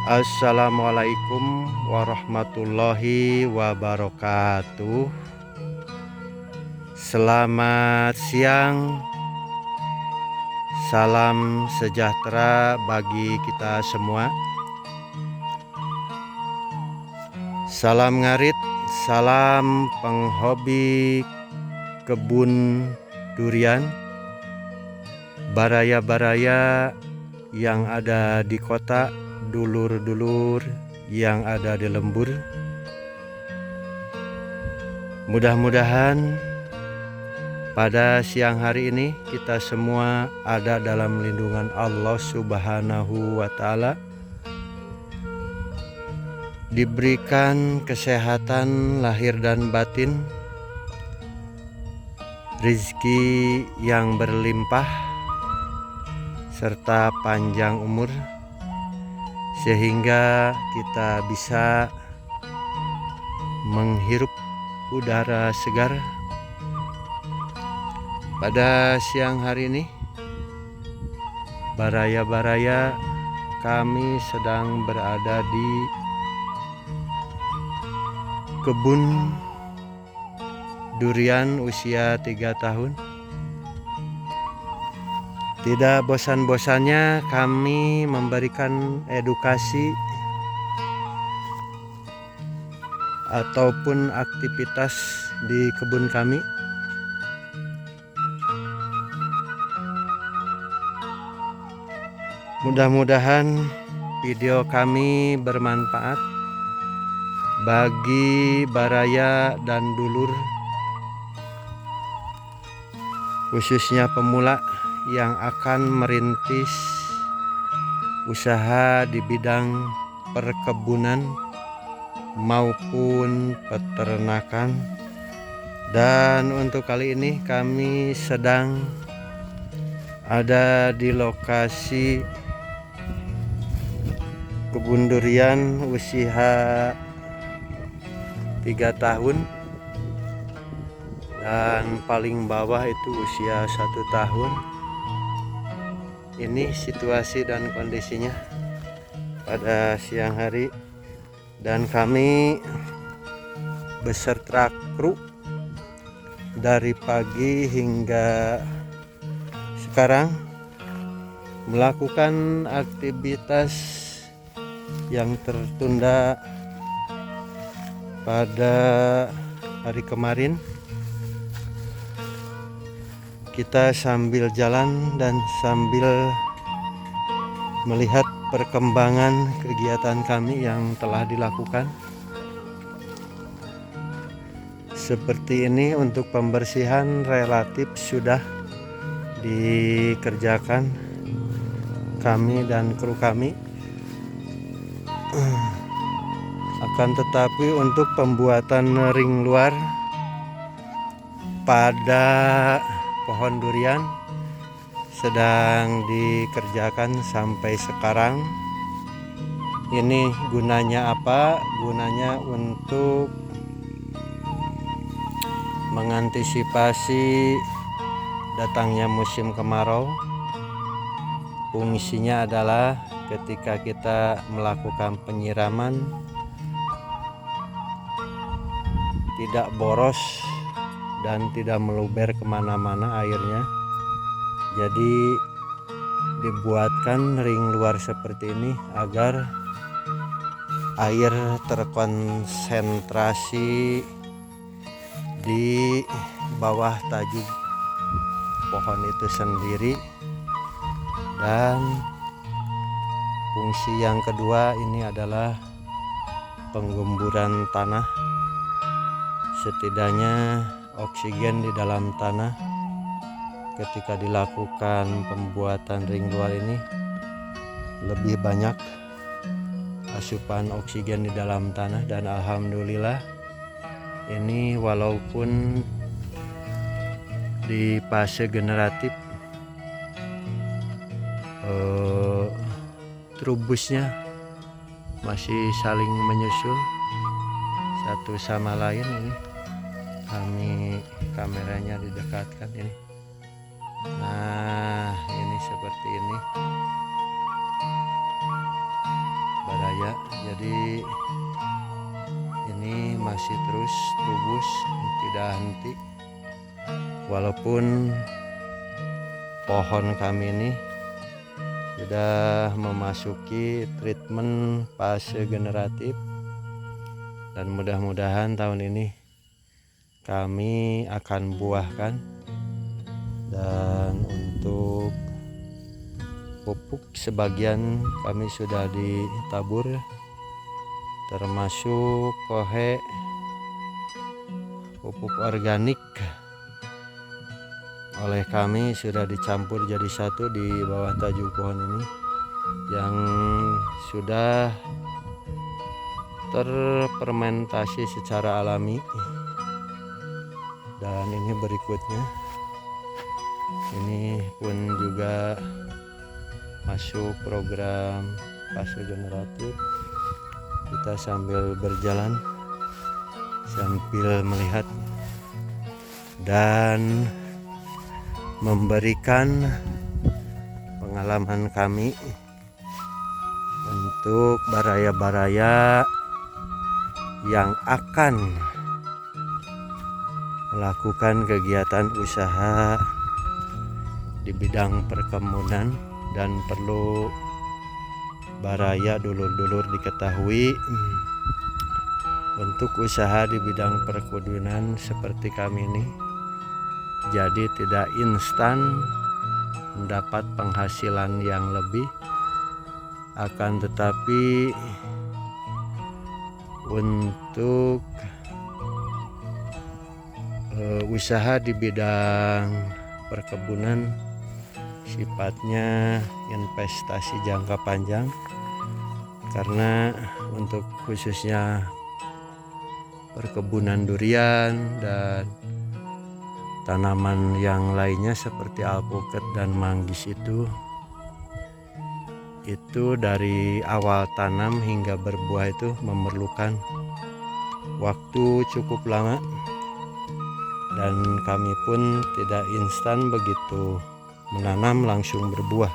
Assalamualaikum warahmatullahi wabarakatuh. Selamat siang. Salam sejahtera bagi kita semua. Salam ngarit, salam penghobi kebun durian, baraya-baraya yang ada di kota, dulur-dulur yang ada di lembur. Mudah-mudahan pada siang hari ini kita semua ada dalam lindungan Allah Subhanahu wa Ta'ala, diberikan kesehatan lahir dan batin, rezeki yang berlimpah, serta panjang umur, sehingga kita bisa menghirup udara segar. Pada siang hari ini, baraya-baraya kami sedang berada di kebun durian usia 3 tahun. Tidak bosan-bosannya kami memberikan edukasi ataupun aktivitas di kebun kami. Mudah-mudahan video kami bermanfaat bagi baraya dan dulur, khususnya pemula yang akan merintis usaha di bidang perkebunan maupun peternakan. Dan untuk kali ini kami sedang ada di lokasi kebun durian usia 3 tahun, dan paling bawah itu usia 1 tahun. Ini situasi dan kondisinya pada siang hari, dan kami beserta kru dari pagi hingga sekarang melakukan aktivitas yang tertunda pada hari kemarin. Kita sambil jalan dan sambil melihat perkembangan kegiatan kami yang telah dilakukan. Seperti ini untuk pembersihan relatif sudah dikerjakan kami dan kru kami. Akan tetapi untuk pembuatan ring luar pada pohon durian sedang dikerjakan sampai sekarang. Ini gunanya apa? Gunanya untuk mengantisipasi datangnya musim kemarau. Fungsinya adalah ketika kita melakukan penyiraman tidak boros dan tidak meluber kemana-mana airnya. Jadi dibuatkan ring luar seperti ini agar air terkonsentrasi di bawah tajuk pohon itu sendiri. Dan fungsi yang kedua ini adalah penggemburan tanah. Setidaknya oksigen di dalam tanah ketika dilakukan pembuatan ring luar ini lebih banyak asupan oksigen di dalam tanah. Dan alhamdulillah ini walaupun di fase generatif, trubusnya masih saling menyusul satu sama lain. Ini kami kameranya didekatkan ini. Nah, ini seperti ini anti. Walaupun pohon kami ini sudah memasuki treatment fase generatif, dan mudah-mudahan tahun ini kami akan buahkan. Dan untuk pupuk sebagian kami sudah ditabur, termasuk kohe, pupuk organik oleh kami sudah dicampur jadi satu di bawah tajuk pohon ini yang sudah terfermentasi secara alami. Dan ini berikutnya, ini pun juga masuk program fase generatif. Kita sambil berjalan sambil melihat dan memberikan pengalaman kami untuk baraya-baraya yang akan melakukan kegiatan usaha di bidang perkebunan. Dan perlu baraya dulur-dulur diketahui, untuk usaha di bidang perkebunan seperti kami ini jadi tidak instan mendapat penghasilan yang lebih, akan tetapi untuk usaha di bidang perkebunan sifatnya investasi jangka panjang, karena untuk khususnya perkebunan durian dan tanaman yang lainnya seperti alpukat dan manggis itu dari awal tanam hingga berbuah itu memerlukan waktu cukup lama, dan kami pun tidak instan begitu menanam langsung berbuah.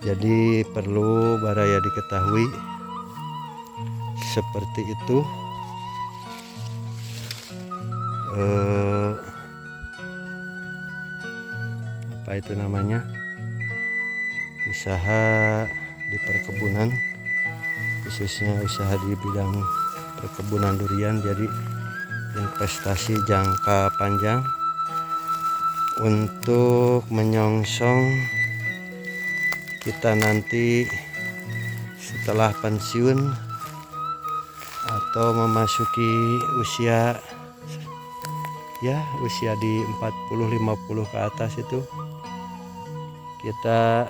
Jadi perlu baraya diketahui seperti itu. Apa itu namanya, usaha di perkebunan, khususnya usaha di bidang perkebunan durian, jadi investasi jangka panjang untuk menyongsong kita nanti setelah pensiun atau memasuki usia di 40-50 ke atas itu, kita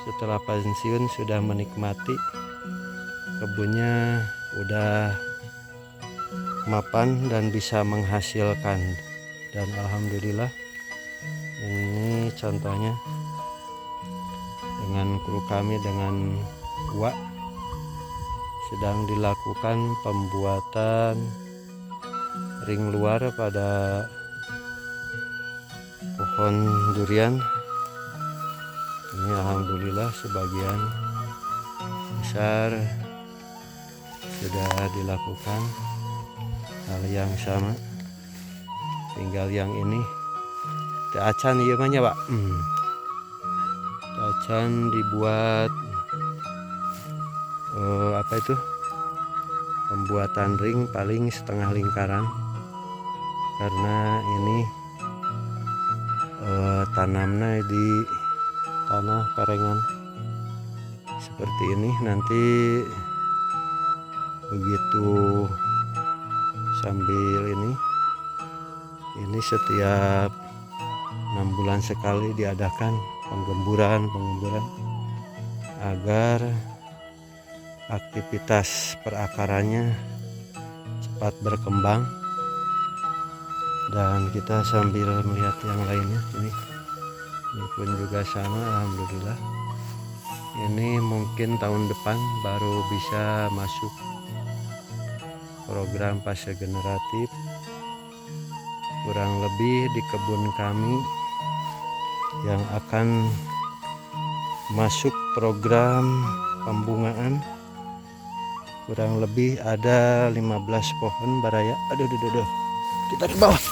setelah pensiun sudah menikmati kebunnya, udah mapan dan bisa menghasilkan. Dan alhamdulillah, ini contohnya dengan kru kami dengan Wak sedang dilakukan pembuatan ring luar pada pohon durian. Ini alhamdulillah sebagian besar sudah dilakukan hal yang sama, tinggal yang ini acan iya banyak Pak. Acan dibuat apa itu, pembuatan ring paling setengah lingkaran, karena ini tanamnya di tanah karengan seperti ini. Nanti begitu sambil ini setiap 6 bulan sekali diadakan penggemburan agar aktivitas perakarannya cepat berkembang. Dan kita sambil melihat yang lainnya, ini pun juga sama, alhamdulillah. Ini mungkin tahun depan baru bisa masuk program fase generatif. Kurang lebih di kebun kami yang akan masuk program pembungaan kurang lebih ada 15 pohon baraya. Aduh. kita ke bawah.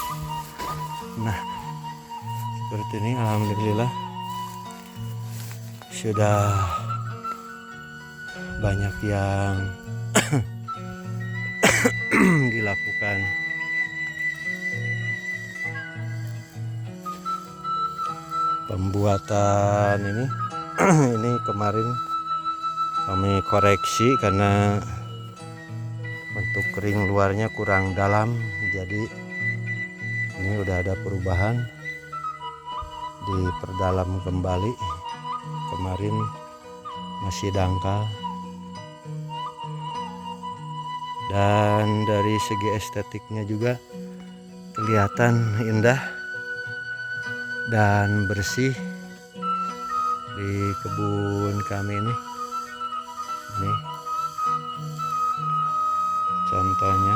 Nah, seperti ini alhamdulillah sudah banyak yang dilakukan. Pembuatan ini ini kemarin kami koreksi karena untuk ring luarnya kurang dalam, jadi ini udah ada perubahan, diperdalam kembali. Kemarin masih dangkal, dan dari segi estetiknya juga kelihatan indah dan bersih di kebun kami ini. Ini contohnya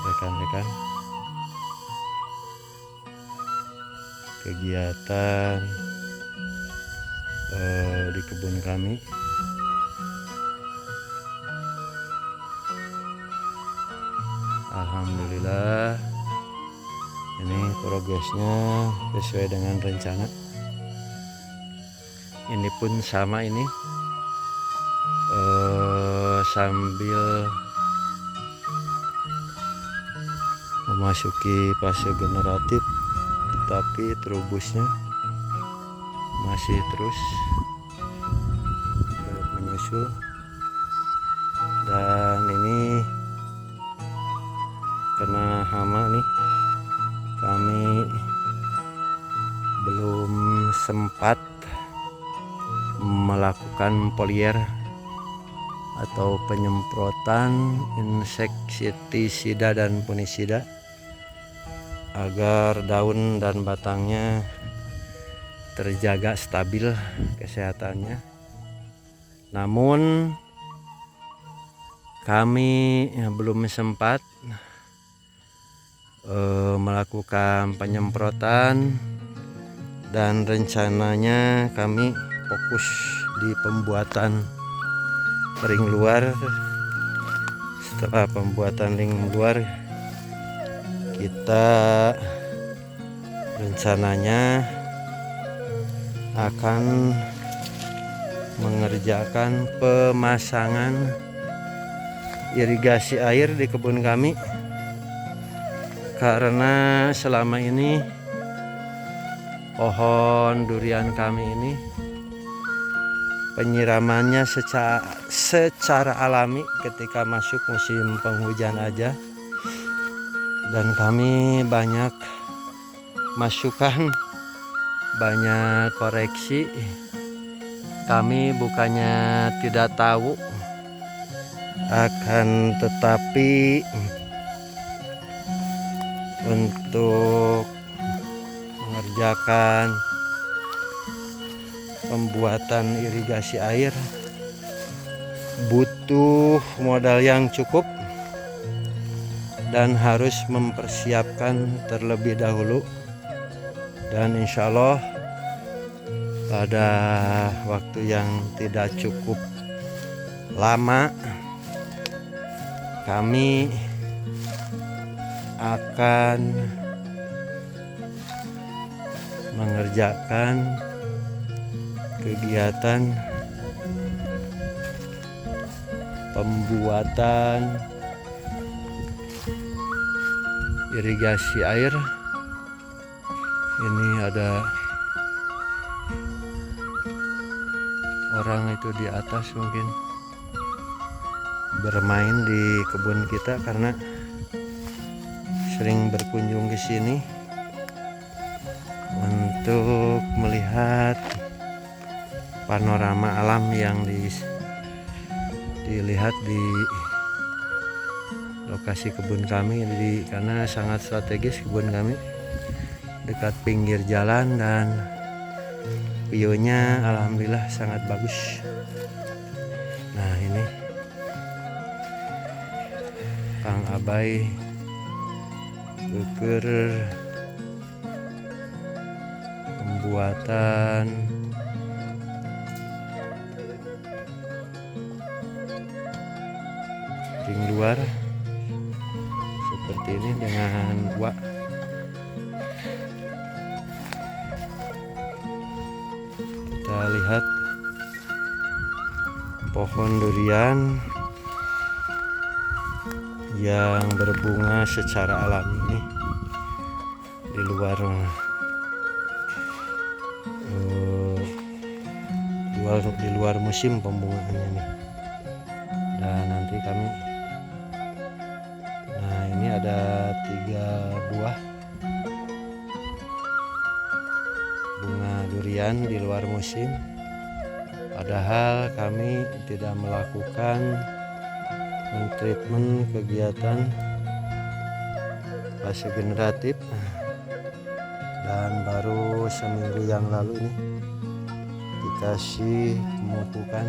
rekan-rekan, kegiatan di kebun kami. Alhamdulillah ini progresnya sesuai dengan rencana. Ini pun sama, ini sambil memasuki fase generatif, tapi terubusnya masih terus menyusul. Dan ini kena hama nih, kami belum sempat melakukan foliar atau penyemprotan insektisida dan fungisida agar daun dan batangnya terjaga stabil kesehatannya. Namun kami belum sempat melakukan penyemprotan, dan rencananya kami fokus di pembuatan ring luar. Setelah pembuatan ring luar, kita rencananya akan mengerjakan pemasangan irigasi air di kebun kami, karena selama ini pohon durian kami ini penyiramannya secara alami ketika masuk musim penghujan aja, dan kami banyak masukan, banyak koreksi. Kami bukannya tidak tahu, akan tetapi untuk mengerjakan pembuatan irigasi air butuh modal yang cukup dan harus mempersiapkan terlebih dahulu. Dan insya Allah pada waktu yang tidak cukup lama kami akan mengerjakan kegiatan pembuatan irigasi air. Ini ada orang itu di atas mungkin bermain di kebun kita karena sering berkunjung ke sini untuk melihat panorama alam yang dilihat di lokasi kebun kami. Karena sangat strategis kebun kami, dekat pinggir jalan, dan view-nya alhamdulillah sangat bagus. Nah, ini Kang Abai ukur pembuatan ring luar seperti seperti ini dengan buah. Kita lihat pohon durian yang berbunga secara alami ini di luar musim pembungaannya nih. Dan nanti kami, nah ini ada 3 buah bunga durian di luar musim, padahal kami tidak melakukan treatment kegiatan fase generatif, dan baru seminggu yang lalu ini dikasih pemupukan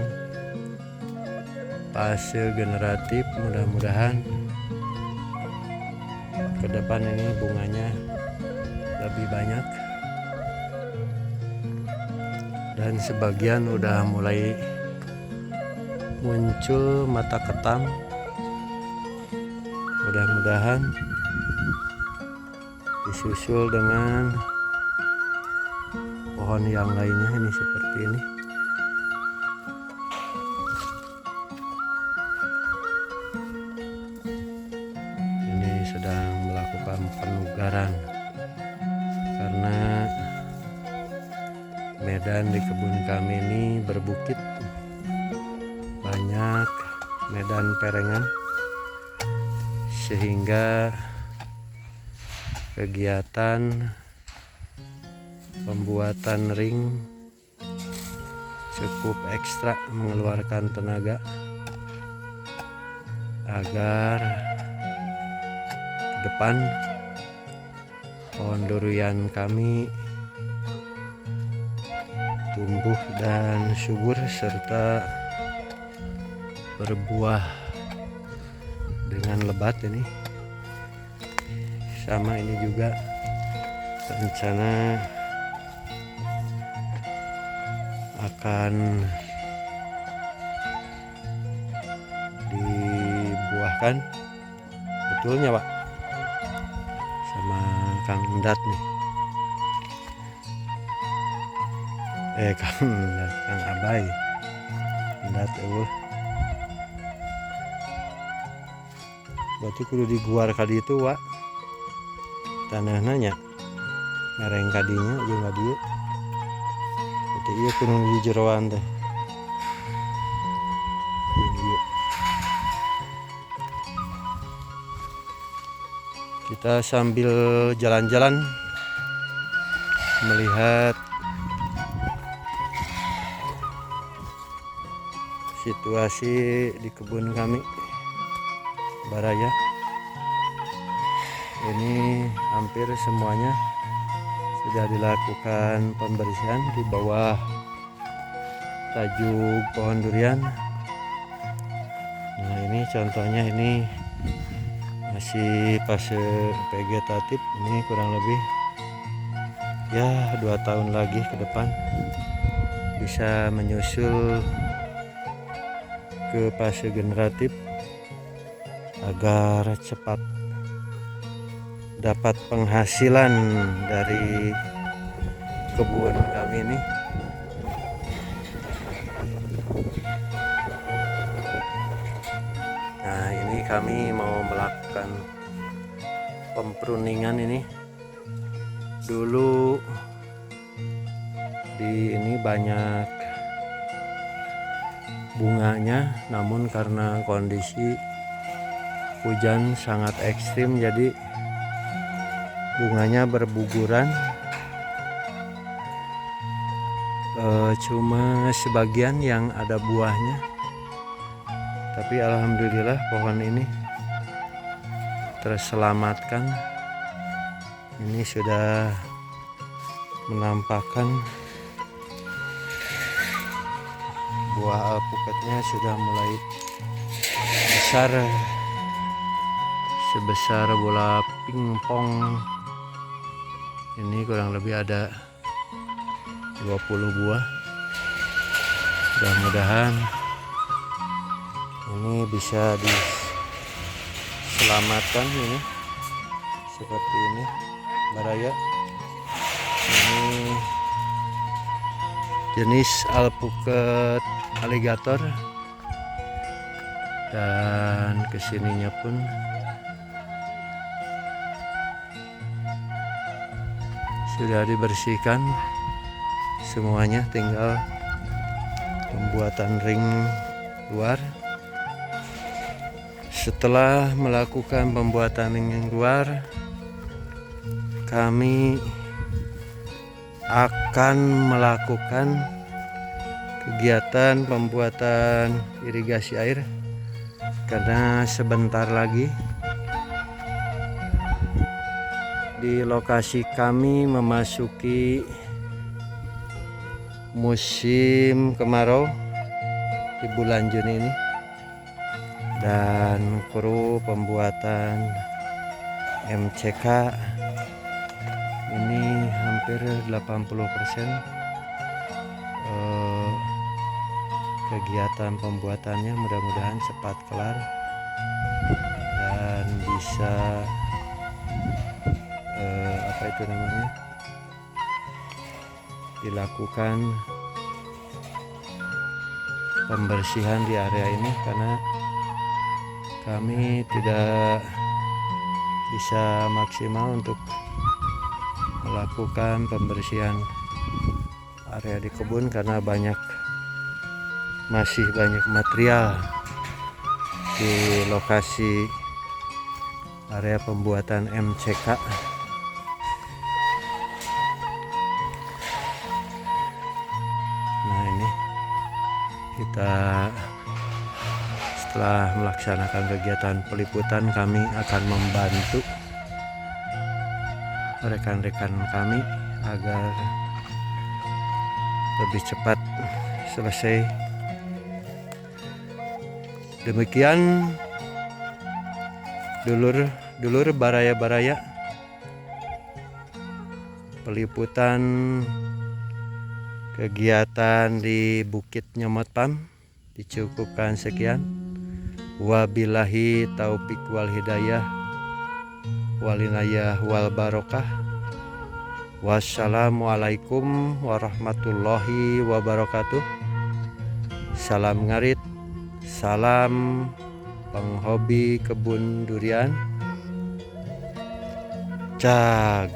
fase generatif. Mudah-mudahan ke depan ini bunganya lebih banyak, dan sebagian udah mulai muncul mata ketam. Mudah-mudahan disusul dengan pohon yang lainnya ini seperti ini. Ini sedang melakukan penugaran karena medan di kebun kami ini berbukit, banyak medan perengan, sehingga kegiatan pembuatan ring cukup ekstra mengeluarkan tenaga agar ke depan pohon durian kami tumbuh dan subur serta berbuah dengan lebat. Ini sama, ini juga rencana akan dibuahkan, betulnya Pak, sama Kang Endat nih. Kang Endat, Kang Abai Endat berarti kudu diguar kali itu Wak, tanah nanya mereng kadinya juga dia. Berarti iya kudu di jeroan teh. Kita sambil jalan-jalan melihat situasi di kebun kami Baraya. Ini hampir semuanya sudah dilakukan pembersihan di bawah tajuk pohon durian. Nah ini contohnya, ini masih fase vegetatif, ini kurang lebih ya 2 tahun lagi ke depan bisa menyusul ke fase generatif agar cepat dapat penghasilan dari kebun kami ini. Nah ini kami mau melakukan pempruningan ini. Dulu di ini banyak bunganya, namun karena kondisi hujan sangat ekstrim jadi bunganya berbuguran. Cuma sebagian yang ada buahnya, tapi alhamdulillah pohon ini terselamatkan. Ini sudah menampakkan buah alpukatnya sudah mulai besar, sebesar bola pingpong. Ini kurang lebih ada 20 buah. Mudah-mudahan ini bisa diselamatkan ini seperti ini baraya. Ini jenis alpukat aligator, dan kesininya pun sudah dibersihkan semuanya, tinggal pembuatan ring luar. Setelah melakukan pembuatan ring luar, kami akan melakukan kegiatan pembuatan irigasi air, karena sebentar lagi di lokasi kami memasuki musim kemarau di bulan Juni ini, dan kru pembuatan MCK ini hampir 80% kegiatan pembuatannya. Mudah-mudahan cepat kelar dan bisa dilakukan pembersihan di area ini, karena kami tidak bisa maksimal untuk melakukan pembersihan area di kebun karena masih banyak material di lokasi area pembuatan MCK. Nah, ini kita setelah melaksanakan kegiatan peliputan, kami akan membantu rekan-rekan kami agar lebih cepat selesai. Demikian dulur baraya-baraya, peliputan kegiatan di Bukit Nyomot Pam dicukupkan sekian. Wabillahi taufik wal hidayah walinayah wal barokah. Wassalamualaikum warahmatullahi wabarakatuh. Salam ngarit, salam penghobi kebun durian. Cag